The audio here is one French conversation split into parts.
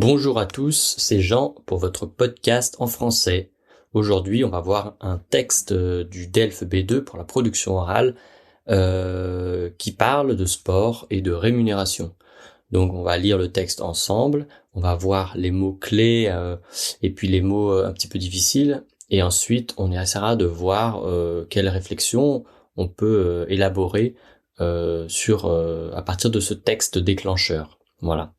Bonjour à tous, c'est Jean pour votre podcast en français. Aujourd'hui, on va voir un texte du DELF B2 pour la production orale qui parle de sport et de rémunération. Donc on va lire le texte ensemble, on va voir les mots clés et puis les mots un petit peu difficiles, et ensuite on essaiera de voir quelles réflexions on peut élaborer à partir de ce texte déclencheur. Voilà.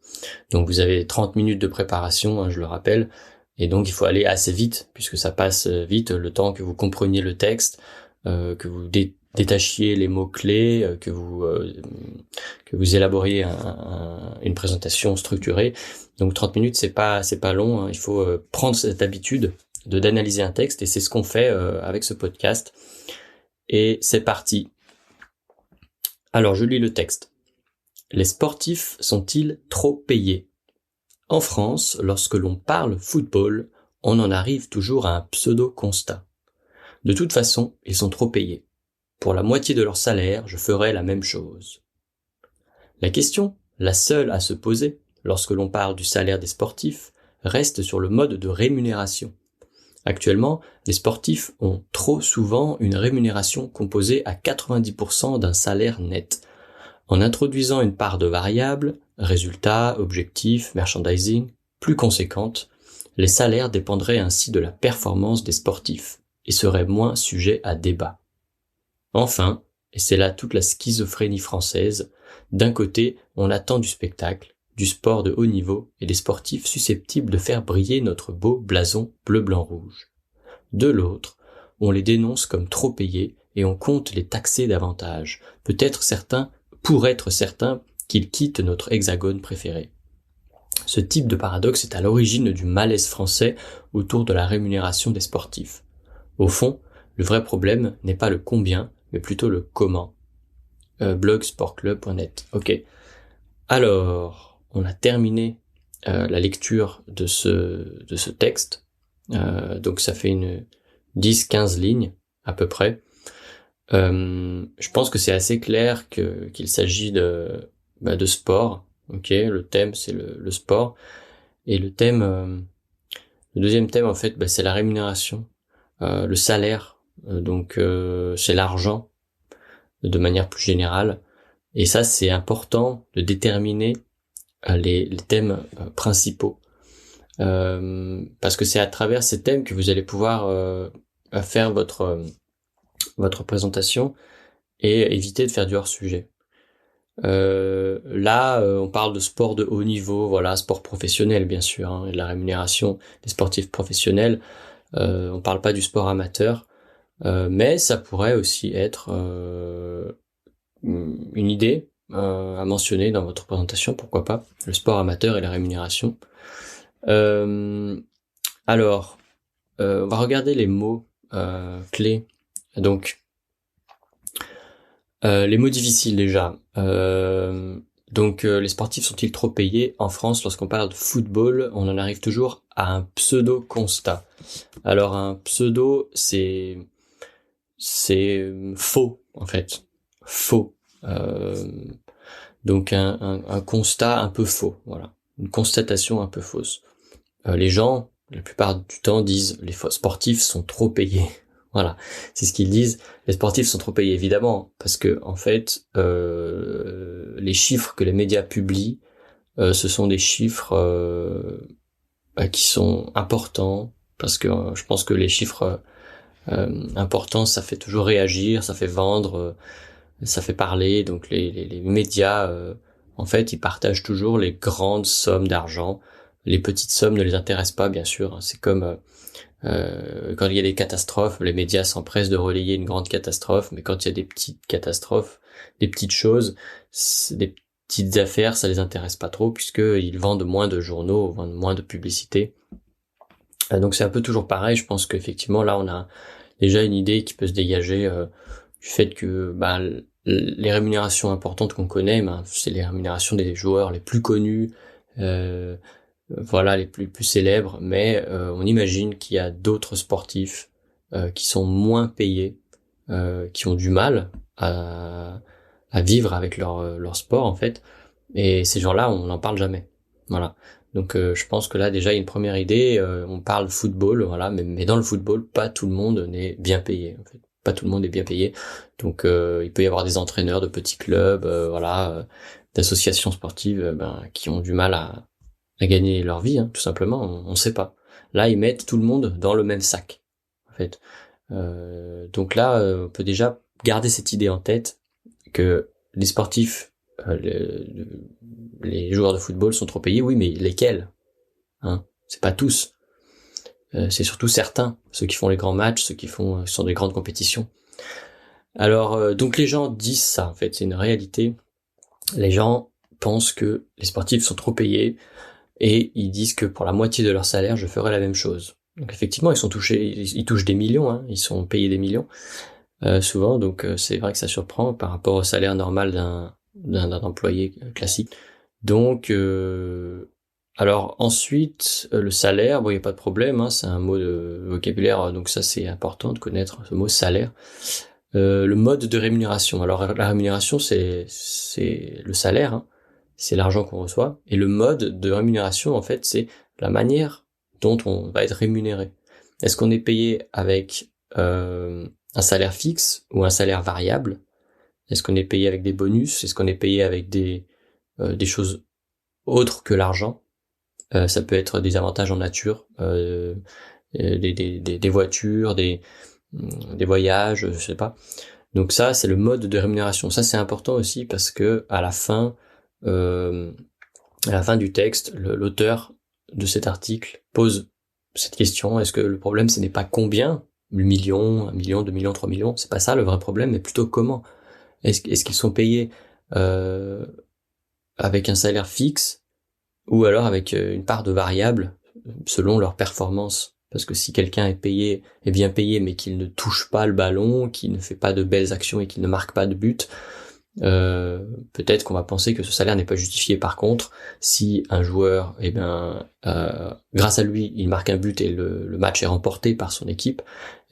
Donc vous avez 30 minutes de préparation, je le rappelle, et donc il faut aller assez vite, puisque ça passe vite, le temps que vous compreniez le texte, que vous détachiez les mots-clés, que vous élaboriez une présentation structurée. Donc 30 minutes, c'est pas long, il faut prendre cette habitude d'analyser un texte, et c'est ce qu'on fait avec ce podcast. Et c'est parti. Alors je lis le texte. Les sportifs sont-ils trop payés ? En France, lorsque l'on parle football, on en arrive toujours à un pseudo-constat. De toute façon, ils sont trop payés. Pour la moitié de leur salaire, je ferais la même chose. La question, la seule à se poser, lorsque l'on parle du salaire des sportifs, reste sur le mode de rémunération. Actuellement, les sportifs ont trop souvent une rémunération composée à 90% d'un salaire net. En introduisant une part de variables, résultats, objectifs, merchandising, plus conséquente, les salaires dépendraient ainsi de la performance des sportifs et seraient moins sujets à débat. Enfin, et c'est là toute la schizophrénie française, d'un côté, on attend du spectacle, du sport de haut niveau et des sportifs susceptibles de faire briller notre beau blason bleu-blanc-rouge. De l'autre, on les dénonce comme trop payés et on compte les taxer davantage, pour être certain qu'ils quittent notre hexagone préféré. Ce type de paradoxe est à l'origine du malaise français autour de la rémunération des sportifs. Au fond, le vrai problème n'est pas le combien, mais plutôt le comment. Blogsportclub.net. Ok. Alors, on a terminé la lecture de ce texte. Donc ça fait une 10-15 lignes à peu près. Je pense que c'est assez clair qu'il s'agit de sport. Ok, le thème c'est le sport, et le deuxième thème en fait, c'est la rémunération, le salaire. Donc c'est l'argent de manière plus générale. Et ça, c'est important de déterminer les thèmes principaux, parce que c'est à travers ces thèmes que vous allez pouvoir faire votre présentation et éviter de faire du hors-sujet. Là, on parle de sport de haut niveau, voilà, sport professionnel bien sûr, et de la rémunération des sportifs professionnels. On parle pas du sport amateur, mais ça pourrait aussi être une idée à mentionner dans votre présentation, pourquoi pas, le sport amateur et la rémunération. Alors, on va regarder les mots clés. Donc, les mots difficiles déjà. Les sportifs sont-ils trop payés ? En France, lorsqu'on parle de football, on en arrive toujours à un pseudo-constat. Alors un pseudo, c'est faux en fait, faux. Donc un constat un peu faux, voilà, une constatation un peu fausse. Les gens, la plupart du temps, disent les sportifs sont trop payés. Voilà, c'est ce qu'ils disent. Les sportifs sont trop payés, évidemment, parce que en fait, les chiffres que les médias publient, ce sont des chiffres qui sont importants, parce que je pense que les chiffres importants, ça fait toujours réagir, ça fait vendre, ça fait parler. Donc les médias, en fait, ils partagent toujours les grandes sommes d'argent. Les petites sommes ne les intéressent pas, bien sûr. C'est comme quand il y a des catastrophes, les médias s'empressent de relayer une grande catastrophe, mais quand il y a des petites catastrophes, des petites choses, des petites affaires, ça les intéresse pas trop, puisqu'ils vendent moins de journaux, vendent moins de publicité. Donc c'est un peu toujours pareil. Je pense qu'effectivement là on a déjà une idée qui peut se dégager du fait que les rémunérations importantes qu'on connaît, c'est les rémunérations des joueurs les plus connus, voilà, les plus célèbres, mais on imagine qu'il y a d'autres sportifs qui sont moins payés, qui ont du mal à vivre avec leur sport en fait, et ces gens-là on n'en parle jamais. Voilà. Donc je pense que là déjà il y a une première idée. On parle football, voilà, mais dans le football, pas tout le monde n'est bien payé. En fait, pas tout le monde est bien payé. Donc il peut y avoir des entraîneurs de petits clubs, d'associations sportives, qui ont du mal à gagner leur vie, hein, tout simplement. On sait pas. Là, ils mettent tout le monde dans le même sac, en fait. Donc là, on peut déjà garder cette idée en tête que les sportifs, les joueurs de football sont trop payés. Oui, mais lesquels, hein? C'est pas tous. C'est surtout certains, ceux qui font les grands matchs, ceux qui sont des grandes compétitions. Alors, donc les gens disent ça, en fait, c'est une réalité. Les gens pensent que les sportifs sont trop payés et ils disent que pour la moitié de leur salaire, je ferai la même chose. Donc effectivement, ils touchent des millions, hein, ils sont payés des millions souvent, donc c'est vrai que ça surprend par rapport au salaire normal d'un employé classique. Donc alors ensuite, le salaire, bon, il n'y a pas de problème, hein, c'est un mot de vocabulaire, donc ça c'est important de connaître ce mot salaire. Le mode de rémunération. Alors la rémunération, c'est le salaire, hein, c'est l'argent qu'on reçoit, et le mode de rémunération, en fait, c'est la manière dont on va être rémunéré. Est-ce qu'on est payé avec un salaire fixe ou un salaire variable? Est-ce qu'on est payé avec des bonus? Est-ce qu'on est payé avec des choses autres que l'argent? Ça peut être des avantages en nature, des voitures, des voyages, je sais pas. Donc ça, c'est le mode de rémunération. Ça, c'est important aussi parce que à la fin du texte, l'auteur de cet article pose cette question. Est-ce que le problème, ce n'est pas combien? Le million, 1 million, 2 millions, 3 millions? C'est pas ça le vrai problème, mais plutôt comment? Est-ce qu'ils sont payés avec un salaire fixe ou alors avec une part de variable selon leur performance? Parce que si quelqu'un est bien payé, mais qu'il ne touche pas le ballon, qu'il ne fait pas de belles actions et qu'il ne marque pas de but, peut-être qu'on va penser que ce salaire n'est pas justifié. Par contre, si un joueur, grâce à lui, il marque un but et le match est remporté par son équipe,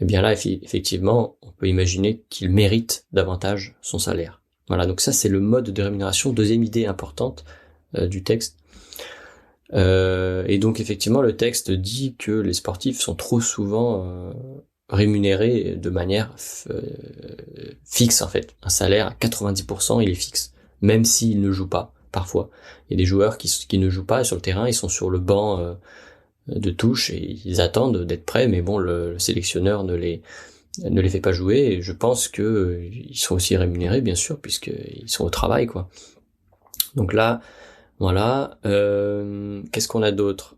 eh bien là, effectivement, on peut imaginer qu'il mérite davantage son salaire. Voilà, donc ça c'est le mode de rémunération. Deuxième idée importante du texte. Et donc effectivement, le texte dit que les sportifs sont trop souvent rémunérés de manière fixe, en fait. Un salaire à 90%, il est fixe, même s'ils ne jouent pas, parfois. Il y a des joueurs qui ne jouent pas sur le terrain, ils sont sur le banc de touche et ils attendent d'être prêts, mais bon, le sélectionneur ne les fait pas jouer, et je pense que ils sont aussi rémunérés, bien sûr, puisqu'ils sont au travail, quoi. Donc là, voilà. Qu'est-ce qu'on a d'autre?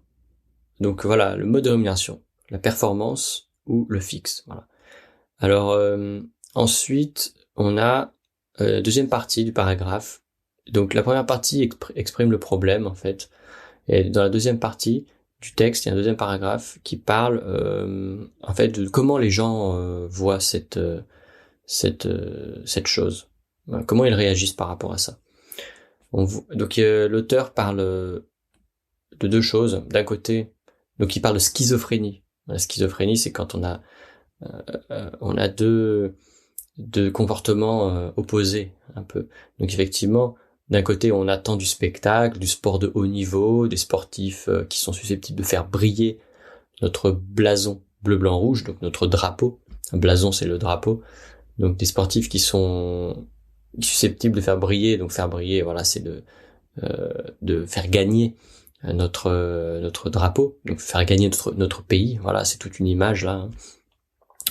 Donc voilà, le mode de rémunération, la performance ou le fixe. Voilà. Alors ensuite, on a deuxième partie du paragraphe. Donc la première partie exprime le problème, en fait. Et dans la deuxième partie du texte, il y a un deuxième paragraphe qui parle en fait de comment les gens voient cette chose. Voilà, comment ils réagissent par rapport à ça. Donc l'auteur parle de deux choses. D'un côté, donc il parle de schizophrénie. La schizophrénie, c'est quand on a deux comportements opposés un peu. Donc effectivement, d'un côté, on attend du spectacle, du sport de haut niveau, des sportifs qui sont susceptibles de faire briller notre blason bleu, blanc, rouge, donc notre drapeau. Un blason, c'est le drapeau. Donc des sportifs qui sont susceptibles de faire briller. Donc faire briller, voilà, c'est de faire gagner notre drapeau, donc faire gagner notre pays. Voilà, c'est toute une image là, hein.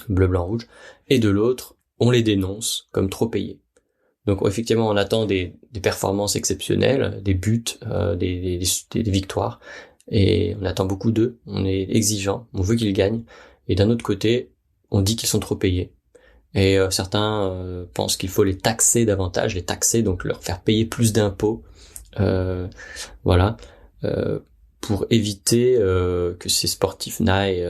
Bleu, blanc, rouge. Et de l'autre, on les dénonce comme trop payés. Donc effectivement, on attend des performances exceptionnelles, des buts, des victoires, et on attend beaucoup d'eux. On est exigeant, on veut qu'ils gagnent. Et d'un autre côté, on dit qu'ils sont trop payés. Et certains pensent qu'il faut les taxer davantage, donc leur faire payer plus d'impôts, voilà, pour éviter que ces sportifs n'aillent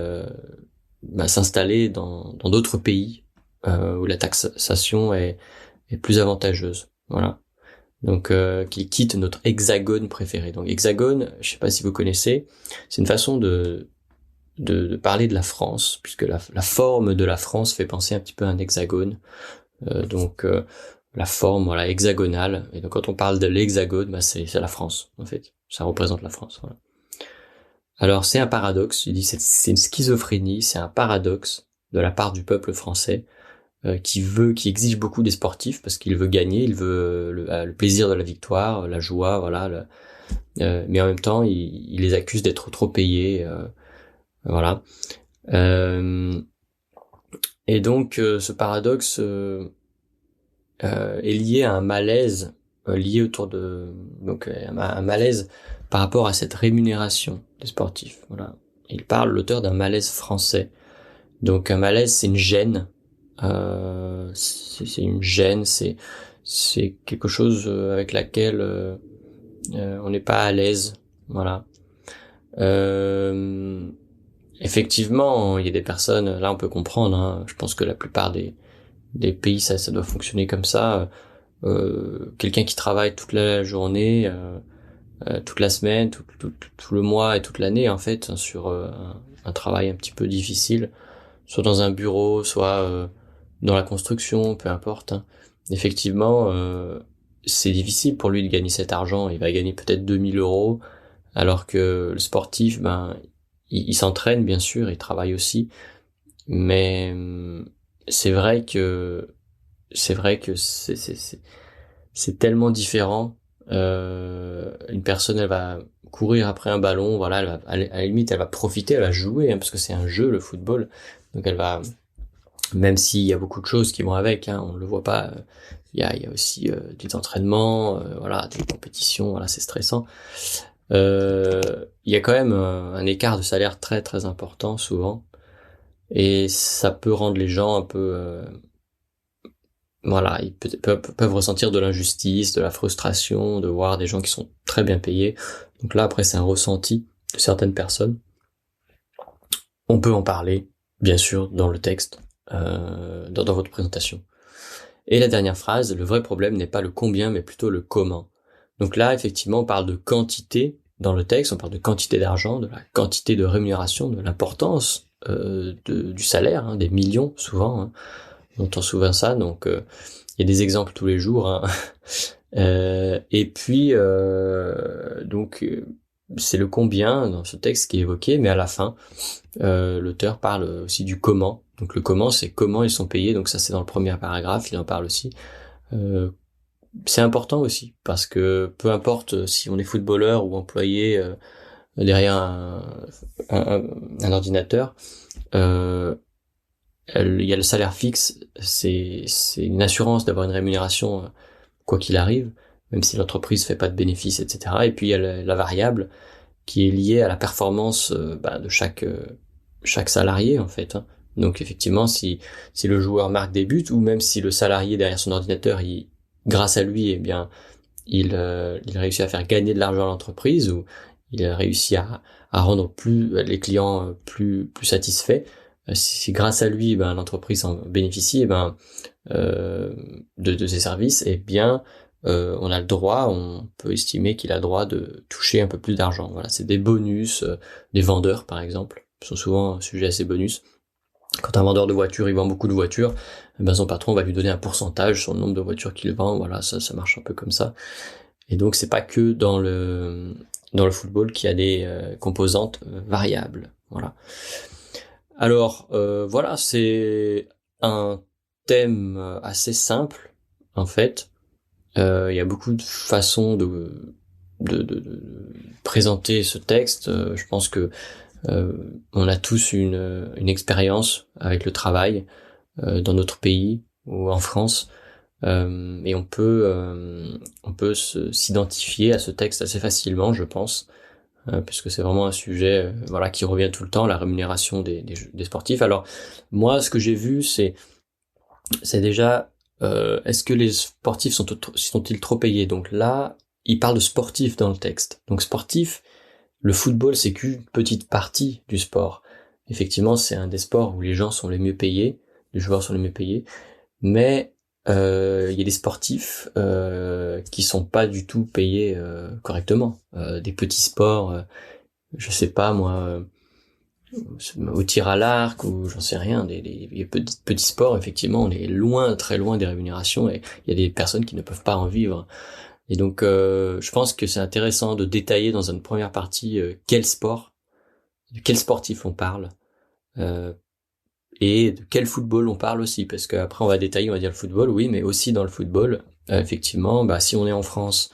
s'installer dans d'autres pays où la taxation est plus avantageuse. Voilà. Donc qu'ils quittent notre hexagone préféré. Donc hexagone, je sais pas si vous connaissez, c'est une façon de parler de la France, puisque la forme de la France fait penser un petit peu à un hexagone. Donc la forme, voilà, hexagonale. Et donc quand on parle de l'hexagone, c'est la France, en fait. Ça représente la France, voilà. Alors c'est un paradoxe, il dit c'est une schizophrénie, c'est un paradoxe de la part du peuple français qui exige beaucoup des sportifs parce qu'il veut gagner, il veut le plaisir de la victoire, la joie, voilà. Mais en même temps, il les accuse d'être trop payés, voilà. Euh, et donc ce paradoxe est lié à un malaise lié autour de un malaise par rapport à cette rémunération des sportifs. Voilà. L'auteur d'un malaise français. Donc un malaise, c'est une gêne. C'est une gêne, c'est quelque chose avec laquelle on n'est pas à l'aise. Voilà. Euh, Effectivement, il y a des personnes, là on peut comprendre, hein, je pense que la plupart des pays, ça doit fonctionner comme ça. Quelqu'un qui travaille toute la journée, toute la semaine, tout le mois et toute l'année en fait, hein, sur un travail un petit peu difficile, soit dans un bureau, soit dans la construction, peu importe. Hein. Effectivement, c'est difficile pour lui de gagner cet argent. Il va gagner peut-être 2000 €, alors que le sportif, il s'entraîne bien sûr, il travaille aussi, mais c'est vrai que c'est tellement différent. Une personne, elle va courir après un ballon, voilà, elle va, à la limite, elle va profiter, elle va jouer, hein, parce que c'est un jeu, le football. Donc elle va, même s'il y a beaucoup de choses qui vont avec, hein, on le voit pas. Il y a aussi des entraînements, voilà, des compétitions, voilà, c'est stressant. Il y a quand même un écart de salaire très très important souvent, et ça peut rendre les gens un peu voilà, peuvent ressentir de l'injustice, de la frustration, de voir des gens qui sont très bien payés. Donc là, après, c'est un ressenti de certaines personnes. On peut en parler, bien sûr, dans le texte, dans votre présentation. Et la dernière phrase, le vrai problème n'est pas le combien, mais plutôt le comment. Donc là, effectivement, on parle de quantité dans le texte, on parle de quantité d'argent, de la quantité de rémunération, de l'importance du salaire, hein, des millions souvent, hein. On entend souvent ça, donc il y a des exemples tous les jours. Hein. Et puis c'est le combien dans ce texte qui est évoqué, mais à la fin, l'auteur parle aussi du comment. Donc le comment, c'est comment ils sont payés. Donc ça, c'est dans le premier paragraphe, il en parle aussi. C'est important aussi parce que peu importe si on est footballeur ou employé derrière un ordinateur. Il y a le salaire fixe, c'est une assurance d'avoir une rémunération quoi qu'il arrive, même si l'entreprise fait pas de bénéfices, etc. Et puis il y a la variable qui est liée à la performance de chaque salarié en fait. Hein. Donc effectivement, si le joueur marque des buts, ou même si le salarié derrière son ordinateur, grâce à lui, eh bien il réussit à faire gagner de l'argent à l'entreprise, ou il réussit à rendre les clients plus satisfaits. Si grâce à lui, l'entreprise en bénéficie, de ses services, eh bien, on peut estimer qu'il a le droit de toucher un peu plus d'argent. Voilà, c'est des bonus, des vendeurs par exemple, sont souvent sujets à ces bonus. Quand un vendeur de voitures, il vend beaucoup de voitures, son patron va lui donner un pourcentage sur le nombre de voitures qu'il vend. Voilà, ça marche un peu comme ça. Et donc, c'est pas que dans le football qu'il y a des composantes variables. Voilà. Alors, voilà, c'est un thème assez simple, en fait. Il y a beaucoup de façons de présenter ce texte. Je pense que on a tous une expérience avec le travail dans notre pays ou en France, et on peut s'identifier à ce texte assez facilement, je pense, puisque c'est vraiment un sujet voilà qui revient tout le temps, la rémunération des sportifs. Alors moi, ce que j'ai vu, c'est déjà est-ce que les sportifs sont-ils trop payés? Donc là, il parle de sportifs dans le texte. Donc sportif, le football, c'est qu'une petite partie du sport. Effectivement, c'est un des sports où les gens sont les mieux payés, les joueurs sont les mieux payés, mais il y a des sportifs qui sont pas du tout payés correctement. Des petits sports, je sais pas moi, au tir à l'arc, ou j'en sais rien, des petits sports, effectivement, on est loin, très loin des rémunérations, et il y a des personnes qui ne peuvent pas en vivre. Et donc je pense que c'est intéressant de détailler dans une première partie quel sport de quel sportif on parle, et de quel football on parle aussi, parce qu'après on va détailler, on va dire le football, oui, mais aussi dans le football, effectivement, si on est en France,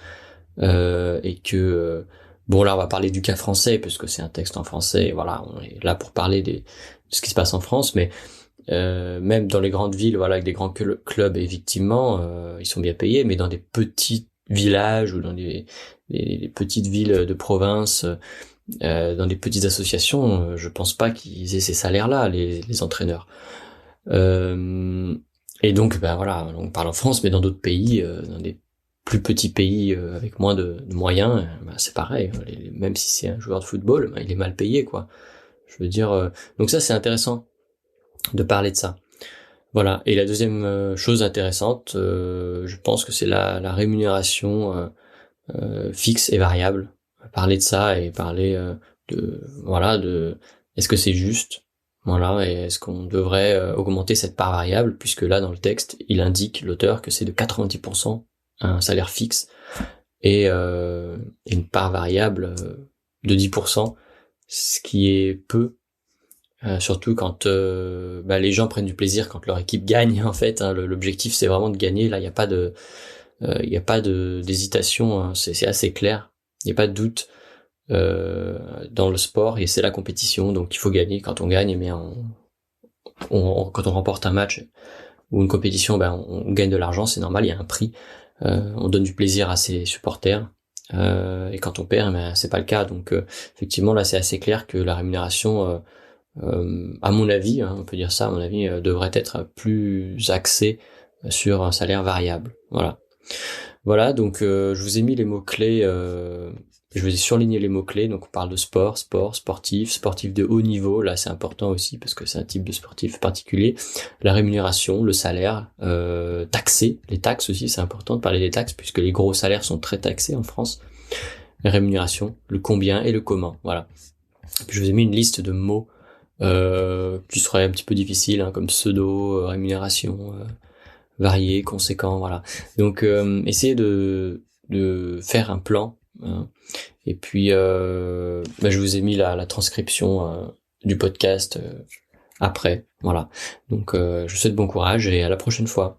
et que bon, là on va parler du cas français parce que c'est un texte en français, voilà, on est là pour parler de ce qui se passe en France, mais même dans les grandes villes, voilà, avec des grands clubs, effectivement, ils sont bien payés, mais dans des petits villages ou dans des petites villes de province, dans des petites associations, je pense pas qu'ils aient ces salaires-là, les entraîneurs. Et donc, voilà, on parle en France, mais dans d'autres pays, dans des plus petits pays avec moins de moyens, c'est pareil. Même si c'est un joueur de football, il est mal payé, quoi. Je veux dire, donc ça c'est intéressant de parler de ça. Voilà. Et la deuxième chose intéressante, je pense que c'est la rémunération fixe et variable. Parler de ça et parler de est-ce que c'est juste, voilà, et est-ce qu'on devrait augmenter cette part variable, puisque là dans le texte il indique, l'auteur, que c'est de 90% un salaire fixe et une part variable de 10%, ce qui est peu, surtout quand les gens prennent du plaisir quand leur équipe gagne, en fait, hein. L'objectif c'est vraiment de gagner, là il y a pas d'hésitation, hein. C'est assez clair, il n'y a pas de doute dans le sport, et c'est la compétition, donc il faut gagner. Quand on gagne, mais quand on remporte un match ou une compétition, on gagne de l'argent, c'est normal, il y a un prix, on donne du plaisir à ses supporters, et quand on perd, c'est pas le cas. Donc effectivement là c'est assez clair que la rémunération, à mon avis, hein, on peut dire ça, à mon avis, devrait être plus axée sur un salaire variable. Voilà, donc je vous ai mis les mots-clés, je vous ai surligné les mots-clés. Donc on parle de sport, sportif de haut niveau, là c'est important aussi parce que c'est un type de sportif particulier. La rémunération, le salaire, taxé, les taxes aussi, c'est important de parler des taxes puisque les gros salaires sont très taxés en France. La rémunération, le combien et le comment, voilà. Puis je vous ai mis une liste de mots qui seraient un petit peu difficiles, hein, comme pseudo, rémunération, varié, conséquent, voilà. Donc essayez de faire un plan, hein. Et puis je vous ai mis la transcription du podcast après, voilà. Donc je vous souhaite bon courage et à la prochaine fois.